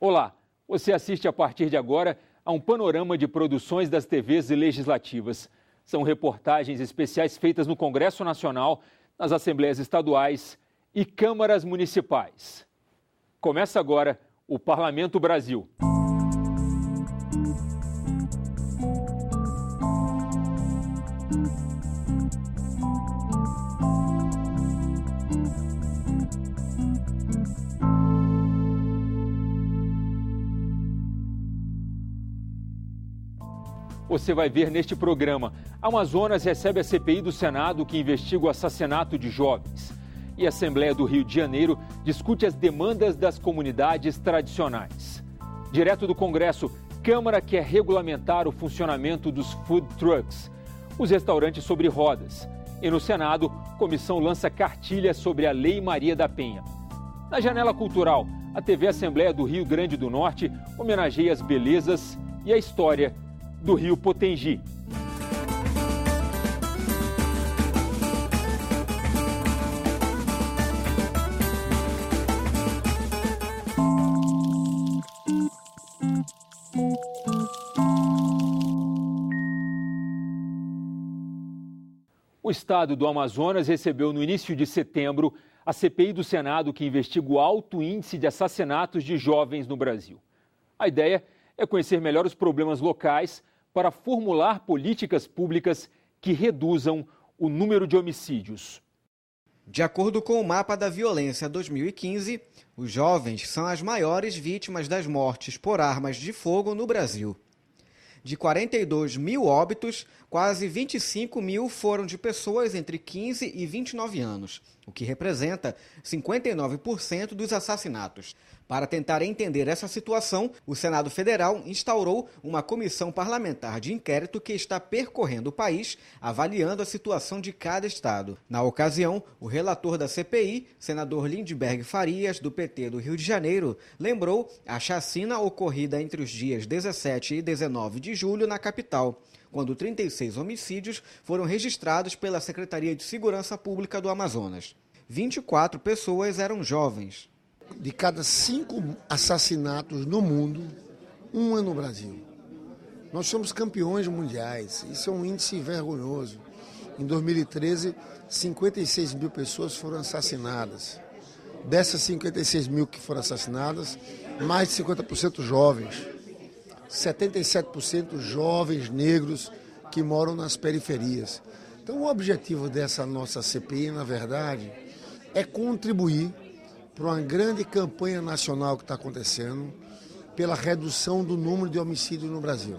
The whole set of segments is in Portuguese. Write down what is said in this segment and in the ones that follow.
Olá, você assiste a partir de agora a um panorama de produções das TVs legislativas. São reportagens especiais feitas no Congresso Nacional, nas Assembleias Estaduais e Câmaras Municipais. Começa agora o Parlamento Brasil. Você vai ver neste programa. Amazonas recebe a CPI do Senado que investiga o assassinato de jovens. E a Assembleia do Rio de Janeiro discute as demandas das comunidades tradicionais. Direto do Congresso, Câmara quer regulamentar o funcionamento dos food trucks, os restaurantes sobre rodas. E no Senado, comissão lança cartilha sobre a Lei Maria da Penha. Na janela cultural, a TV Assembleia do Rio Grande do Norte homenageia as belezas e a história do Rio Potengi. O estado do Amazonas recebeu no início de setembro a CPI do Senado que investiga o alto índice de assassinatos de jovens no Brasil. A ideia é conhecer melhor os problemas locais para formular políticas públicas que reduzam o número de homicídios. De acordo com o Mapa da Violência 2015, os jovens são as maiores vítimas das mortes por armas de fogo no Brasil. De 42 mil óbitos, quase 25 mil foram de pessoas entre 15 e 29 anos, o que representa 59% dos assassinatos. Para tentar entender essa situação, o Senado Federal instaurou uma comissão parlamentar de inquérito que está percorrendo o país, avaliando a situação de cada estado. Na ocasião, o relator da CPI, senador Lindbergh Farias, do PT do Rio de Janeiro, lembrou a chacina ocorrida entre os dias 17 e 19 de julho na capital, quando 36 homicídios foram registrados pela Secretaria de Segurança Pública do Amazonas. 24 pessoas eram jovens. De cada 5 assassinatos no mundo, 1 é no Brasil. Nós somos campeões mundiais, isso é um índice vergonhoso. Em 2013, 56 mil pessoas foram assassinadas. Dessas 56 mil que foram assassinadas, mais de 50% jovens. 77% jovens negros que moram nas periferias. Então o objetivo dessa nossa CPI, na verdade, é contribuir para uma grande campanha nacional que está acontecendo pela redução do número de homicídios no Brasil.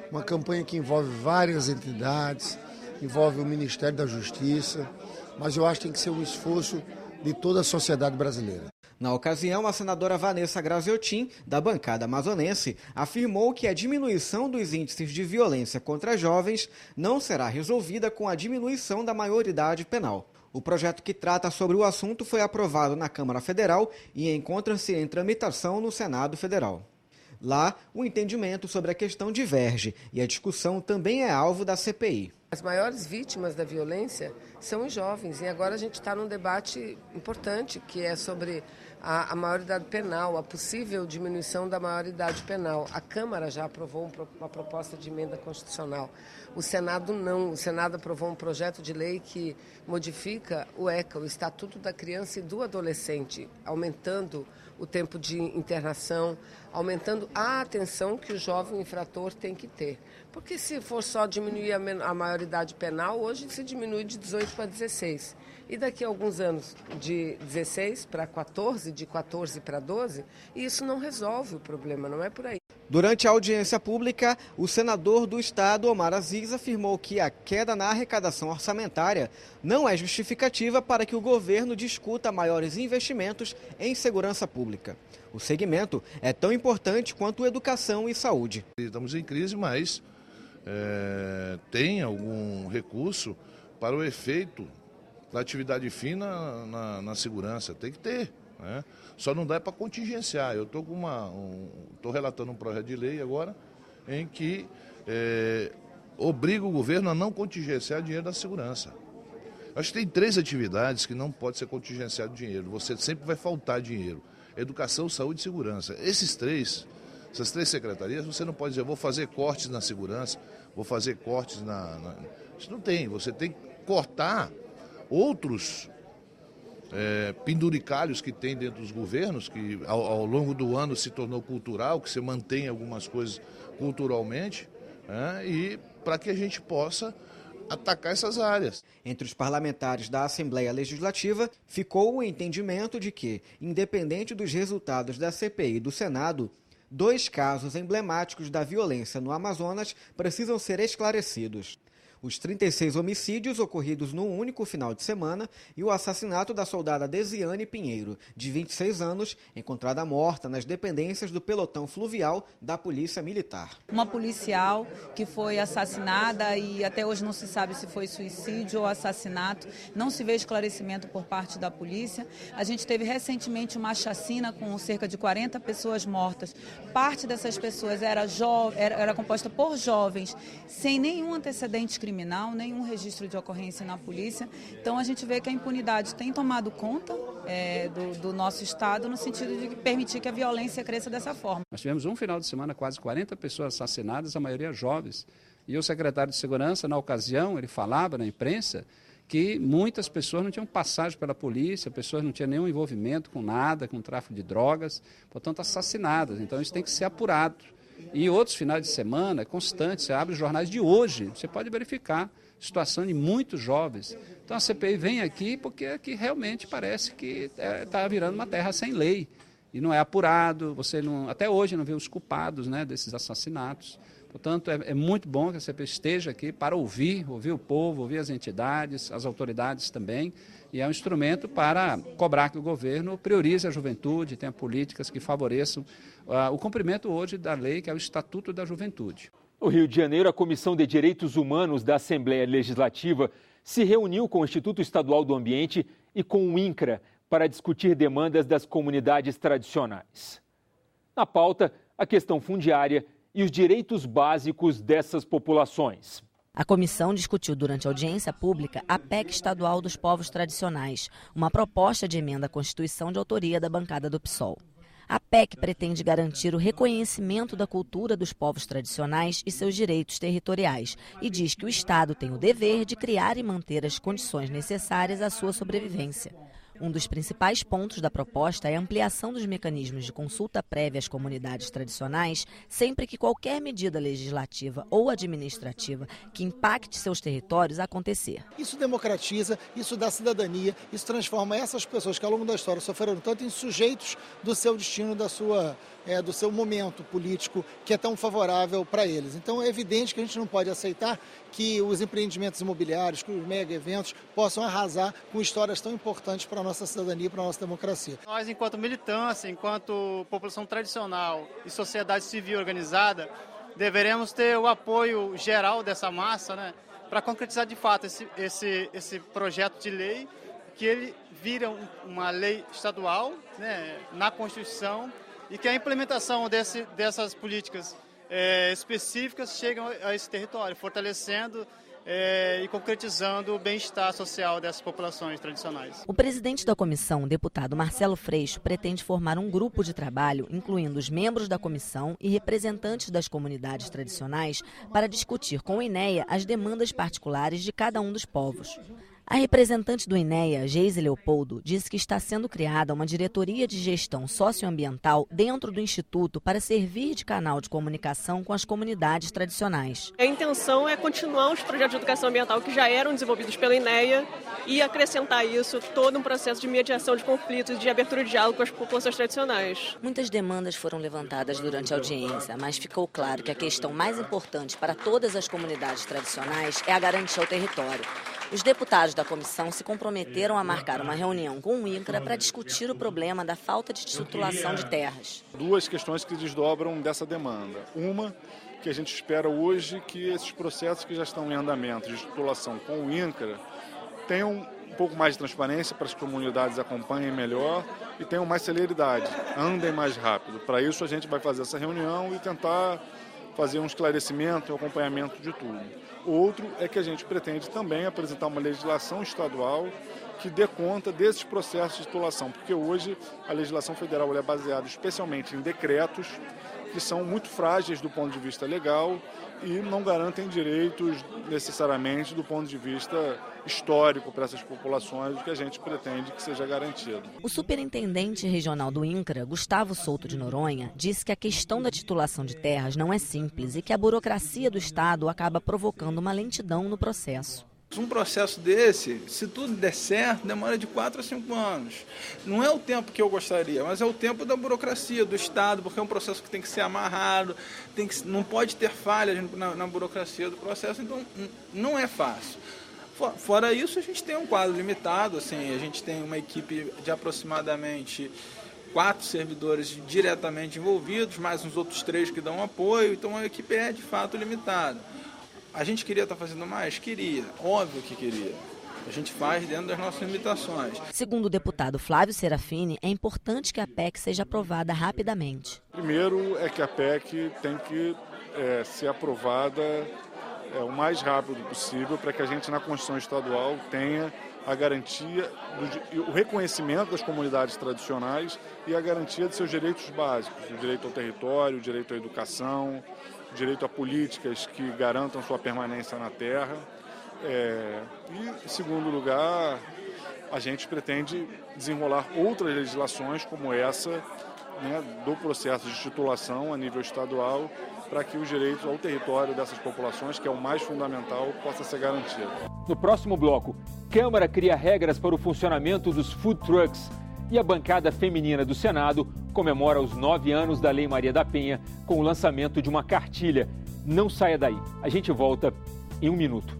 Uma campanha que envolve várias entidades, envolve o Ministério da Justiça, mas eu acho que tem que ser um esforço de toda a sociedade brasileira. Na ocasião, a senadora Vanessa Graziotin, da bancada amazonense, afirmou que a diminuição dos índices de violência contra jovens não será resolvida com a diminuição da maioridade penal. O projeto que trata sobre o assunto foi aprovado na Câmara Federal e encontra-se em tramitação no Senado Federal. Lá, o entendimento sobre a questão diverge e a discussão também é alvo da CPI. As maiores vítimas da violência são os jovens e agora a gente está num debate importante que é sobre a maioridade penal, a possível diminuição da maioridade penal. A Câmara já aprovou uma proposta de emenda constitucional. O Senado não. O Senado aprovou um projeto de lei que modifica o ECA, o Estatuto da Criança e do Adolescente, aumentando o tempo de internação, aumentando a atenção que o jovem infrator tem que ter. Porque se for só diminuir a maioridade penal, hoje se diminui de 18 para 16. E daqui a alguns anos, de 16 para 14, de 14 para 12, e isso não resolve o problema, não é por aí. Durante a audiência pública, o senador do estado, Omar Aziz, afirmou que a queda na arrecadação orçamentária não é justificativa para que o governo discuta maiores investimentos em segurança pública. O segmento é tão importante quanto educação e saúde. Estamos em crise, mas tem algum recurso para o efeito da atividade fina na segurança. Tem que ter, né? Só não dá para contingenciar. Eu estou relatando um projeto de lei agora em que obriga o governo a não contingenciar dinheiro da segurança. Acho que tem 3 atividades que não pode ser contingenciado dinheiro. Você sempre vai faltar dinheiro. educação, saúde e segurança. essas três secretarias, você não pode dizer, vou fazer cortes na segurança, vou fazer cortes Isso não tem, você tem que cortar outros penduricalhos que tem dentro dos governos, que ao longo do ano se tornou cultural, que você mantém algumas coisas culturalmente, e para que a gente possa atacar essas áreas. Entre os parlamentares da Assembleia Legislativa, ficou o entendimento de que, independente dos resultados da CPI do Senado, 2 casos emblemáticos da violência no Amazonas precisam ser esclarecidos. Os 36 homicídios ocorridos num único final de semana e o assassinato da soldada Desiane Pinheiro, de 26 anos, encontrada morta nas dependências do pelotão fluvial da Polícia Militar. Uma policial que foi assassinada e até hoje não se sabe se foi suicídio ou assassinato, não se vê esclarecimento por parte da polícia. A gente teve recentemente uma chacina com cerca de 40 pessoas mortas. Parte dessas pessoas era composta por jovens, sem nenhum antecedente criminal, nenhum registro de ocorrência na polícia. Então a gente vê que a impunidade tem tomado conta do nosso Estado no sentido de permitir que a violência cresça dessa forma. Nós tivemos um final de semana quase 40 pessoas assassinadas, a maioria jovens. E o secretário de Segurança, na ocasião, ele falava na imprensa que muitas pessoas não tinham passagem pela polícia, pessoas não tinham nenhum envolvimento com nada, com tráfico de drogas, portanto assassinadas. Então isso tem que ser apurado. E outros finais de semana, é constante, você abre os jornais de hoje, você pode verificar a situação de muitos jovens. Então a CPI vem aqui porque aqui realmente parece que está virando uma terra sem lei. E não é apurado, até hoje não vê os culpados, né, desses assassinatos. Portanto, é muito bom que a CPI esteja aqui para ouvir o povo, ouvir as entidades, as autoridades também. E é um instrumento para cobrar que o governo priorize a juventude, tenha políticas que favoreçam o cumprimento hoje da lei, que é o Estatuto da Juventude. No Rio de Janeiro, a Comissão de Direitos Humanos da Assembleia Legislativa se reuniu com o Instituto Estadual do Ambiente e com o INCRA para discutir demandas das comunidades tradicionais. Na pauta, a questão fundiária e os direitos básicos dessas populações. A comissão discutiu durante a audiência pública a PEC estadual dos povos tradicionais, uma proposta de emenda à Constituição de autoria da bancada do PSOL. A PEC pretende garantir o reconhecimento da cultura dos povos tradicionais e seus direitos territoriais e diz que o Estado tem o dever de criar e manter as condições necessárias à sua sobrevivência. Um dos principais pontos da proposta é a ampliação dos mecanismos de consulta prévia às comunidades tradicionais, sempre que qualquer medida legislativa ou administrativa que impacte seus territórios acontecer. Isso democratiza, isso dá cidadania, isso transforma essas pessoas que ao longo da história sofreram tanto em sujeitos do seu destino, do seu momento político que é tão favorável para eles. Então é evidente que a gente não pode aceitar que os empreendimentos imobiliários, que os mega eventos possam arrasar com histórias tão importantes para a nossa cidadania e para a nossa democracia. Nós, enquanto militância, enquanto população tradicional e sociedade civil organizada, deveremos ter o apoio geral dessa massa, né, para concretizar de fato esse projeto de lei, que ele vira uma lei estadual, né, na Constituição, e que a implementação dessas políticas específicas chegam a esse território, fortalecendo e concretizando o bem-estar social dessas populações tradicionais. O presidente da comissão, o deputado Marcelo Freixo, pretende formar um grupo de trabalho, incluindo os membros da comissão e representantes das comunidades tradicionais, para discutir com o INEA as demandas particulares de cada um dos povos. A representante do INEA, Geise Leopoldo, disse que está sendo criada uma diretoria de gestão socioambiental dentro do Instituto para servir de canal de comunicação com as comunidades tradicionais. A intenção é continuar os projetos de educação ambiental que já eram desenvolvidos pela INEA e acrescentar isso todo um processo de mediação de conflitos e de abertura de diálogo com as populações tradicionais. Muitas demandas foram levantadas durante a audiência, mas ficou claro que a questão mais importante para todas as comunidades tradicionais é a garantia ao território. Os deputados da comissão se comprometeram a marcar uma reunião com o INCRA para discutir o problema da falta de titulação de terras. Duas questões que desdobram dessa demanda. Uma, que a gente espera hoje que esses processos que já estão em andamento de titulação com o INCRA tenham um pouco mais de transparência para as comunidades acompanhem melhor e tenham mais celeridade, andem mais rápido. Para isso a gente vai fazer essa reunião e tentar fazer um esclarecimento e um acompanhamento de tudo. Outro é que a gente pretende também apresentar uma legislação estadual que dê conta desses processos de titulação, porque hoje a legislação federal é baseada especialmente em decretos que são muito frágeis do ponto de vista legal e não garantem direitos necessariamente do ponto de vista histórico para essas populações, o que a gente pretende que seja garantido. O superintendente regional do INCRA, Gustavo Souto de Noronha, disse que a questão da titulação de terras não é simples e que a burocracia do Estado acaba provocando uma lentidão no processo. Um processo desse, se tudo der certo, demora de 4 a 5 anos. Não é o tempo que eu gostaria, mas é o tempo da burocracia, do Estado, porque é um processo que tem que ser amarrado, não pode ter falhas na burocracia do processo, então não é fácil. Fora isso, a gente tem um quadro limitado, assim, a gente tem uma equipe de aproximadamente 4 servidores diretamente envolvidos, mais uns outros 3 que dão apoio, então a equipe é de fato limitada. A gente queria estar fazendo mais? Queria, óbvio que queria. A gente faz dentro das nossas limitações. Segundo o deputado Flávio Serafini, é importante que a PEC seja aprovada rapidamente. Primeiro é que a PEC tem que ser aprovada o mais rápido possível para que a gente na Constituição Estadual tenha a garantia, o reconhecimento das comunidades tradicionais e a garantia de seus direitos básicos, o direito ao território, o direito à educação, o direito a políticas que garantam sua permanência na terra. E, em segundo lugar, a gente pretende desenrolar outras legislações como essa, né, do processo de titulação a nível estadual, para que os direitos ao território dessas populações, que é o mais fundamental, possa ser garantido. No próximo bloco, Câmara cria regras para o funcionamento dos food trucks e a bancada feminina do Senado comemora os 9 anos da Lei Maria da Penha com o lançamento de uma cartilha. Não saia daí, a gente volta em 1 minuto.